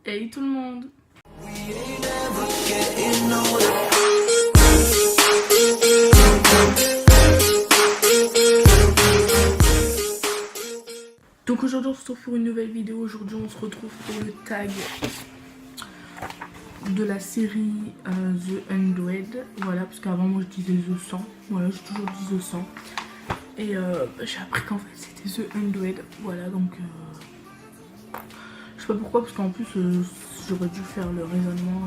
Hey tout le monde. Donc aujourd'hui on se retrouve pour une nouvelle vidéo. Aujourd'hui on se retrouve pour le tag de la série The 100. Voilà, parce qu'avant moi je disais The 100. Voilà, j'ai toujours dit The 100. Et j'ai appris qu'en fait c'était The 100. Voilà, donc je sais pas pourquoi, parce qu'en plus j'aurais dû faire le raisonnement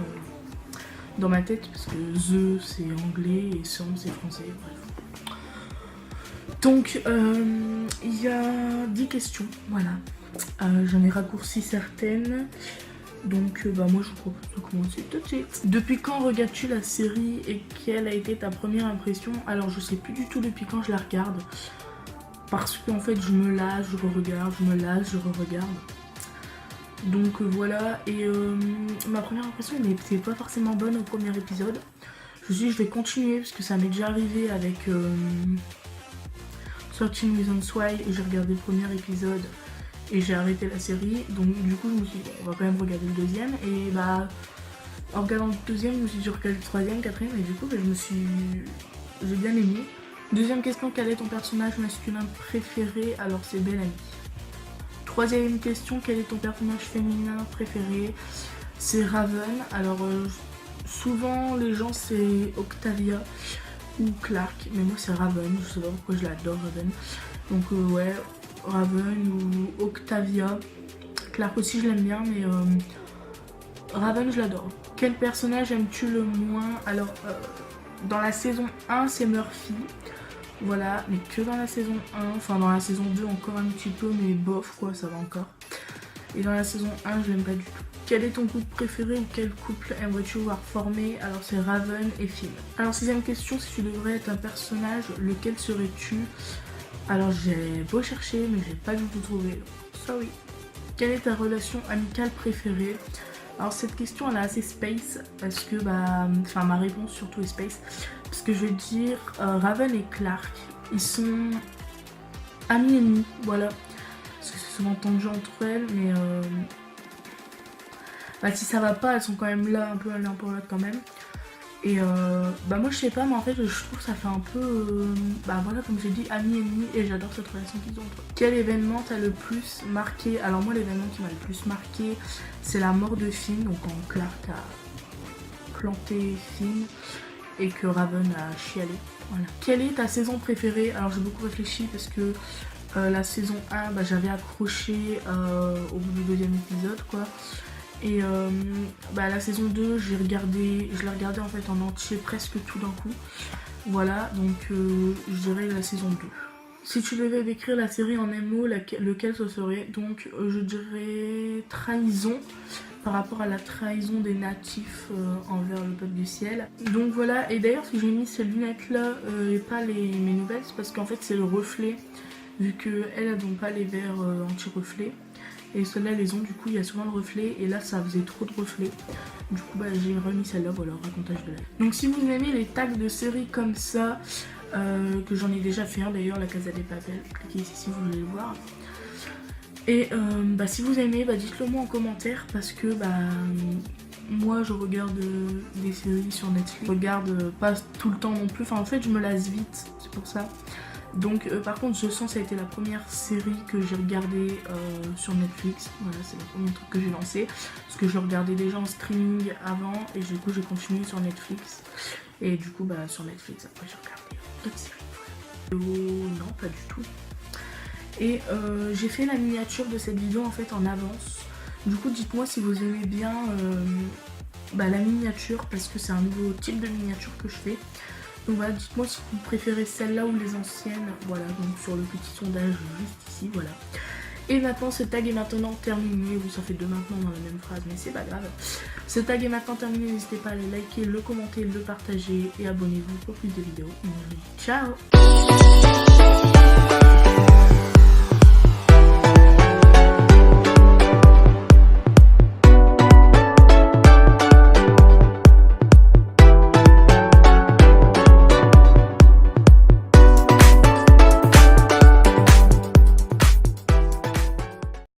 dans ma tête, parce que The c'est anglais et 100 c'est français, bref. Donc il y a 10 questions, voilà. J'en ai raccourci certaines. Donc moi je vous propose de commencer tout de suite. Depuis quand regardes-tu la série et quelle a été ta première impression? Alors je sais plus du tout depuis quand je la regarde. Parce qu'en fait je me lasse, je re-regarde, je me lasse, je re-regarde. Donc voilà, et ma première impression n'était pas forcément bonne au premier épisode. Je me suis dit je vais continuer parce que ça m'est déjà arrivé avec 13 Reasons Why, et j'ai regardé le premier épisode et j'ai arrêté la série. Donc du coup je me suis dit on va quand même regarder le deuxième, et bah en regardant le deuxième je me suis dit je regarde le troisième, quatrième, et du coup j'ai bien aimé. Deuxième question, quel est ton personnage masculin préféré? Alors c'est Bellamy. Troisième question, quel est ton personnage féminin préféré? C'est Raven. Alors souvent les gens c'est Octavia ou Clark, mais moi c'est Raven, je sais pas pourquoi je l'adore Raven. Donc ouais, Raven ou Octavia. Clark aussi je l'aime bien, mais Raven je l'adore. Quel personnage aimes-tu le moins? Alors dans la saison 1 c'est Murphy. Voilà, mais que dans la saison 1, enfin dans la saison 2 encore un petit peu, mais bof quoi, ça va encore. Et dans la saison 1, je l'aime pas du tout. Quel est ton couple préféré ou quel couple aimerais-tu voir former? Alors c'est Raven et Finn. Alors sixième question, si tu devrais être un personnage, lequel serais-tu? Alors j'ai beau chercher, mais j'ai pas du tout trouvé. Sorry. Quelle est ta relation amicale préférée? Alors cette question elle est assez space, parce que enfin ma réponse surtout est space. Parce que je vais dire Raven et Clark, ils sont amis ennemis, voilà. Parce que c'est souvent tendu entre elles, mais si ça va pas, elles sont quand même là un peu l'un pour l'autre quand même. Et moi je sais pas, mais en fait je trouve que ça fait un peu, voilà comme j'ai dit, amis ennemis, et j'adore cette relation qu'ils ont entre eux. Quel événement t'a le plus marqué? Alors moi l'événement qui m'a le plus marqué, c'est la mort de Finn, donc quand Clark a planté Finn et que Raven a chialé. Voilà. Quelle est ta saison préférée? Alors j'ai beaucoup réfléchi parce que la saison 1 j'avais accroché au bout du deuxième épisode quoi. Et la saison 2 je l'ai regardé en fait en entier presque tout d'un coup. Voilà, donc je dirais la saison 2. Si tu devais décrire la série en un mot, lequel ce serait? Donc je dirais trahison, par rapport à la trahison des natifs envers le peuple du ciel. Donc voilà, et d'ailleurs si j'ai mis ces lunettes là et pas mes nouvelles, c'est parce qu'en fait c'est le reflet, vu qu'elles n'ont pas les verres anti-reflets. Et celles-là les ont, du coup il y a souvent le reflet, et là ça faisait trop de reflets. Du coup j'ai remis celle-là, voilà, racontage de la vie. Donc si vous aimez les tags de séries comme ça, que j'en ai déjà fait un d'ailleurs, la Casa des Papel, cliquez ici si vous voulez le voir. Et si vous aimez, dites-le moi en commentaire, parce que moi je regarde des séries sur Netflix. Je regarde pas tout le temps non plus, enfin en fait je me lasse vite, c'est pour ça. Donc par contre je sens que ça a été la première série que j'ai regardée sur Netflix. Voilà, c'est le premier truc que j'ai lancé, parce que je regardais déjà en streaming avant, et du coup j'ai continué sur Netflix. Et du coup sur Netflix après j'ai regardé d'autres séries. Voilà. Non pas du tout. Et j'ai fait la miniature de cette vidéo en fait en avance. Du coup dites-moi si vous aimez bien la miniature, parce que c'est un nouveau type de miniature que je fais. Donc voilà, dites-moi si vous préférez celle-là ou les anciennes. Voilà, donc sur le petit sondage juste ici, voilà. Et maintenant ce tag est maintenant terminé. Oui, ça fait deux maintenant dans la même phrase, mais c'est pas grave. Ce tag est maintenant terminé, n'hésitez pas à le liker, le commenter, le partager et abonnez-vous pour plus de vidéos. Ciao.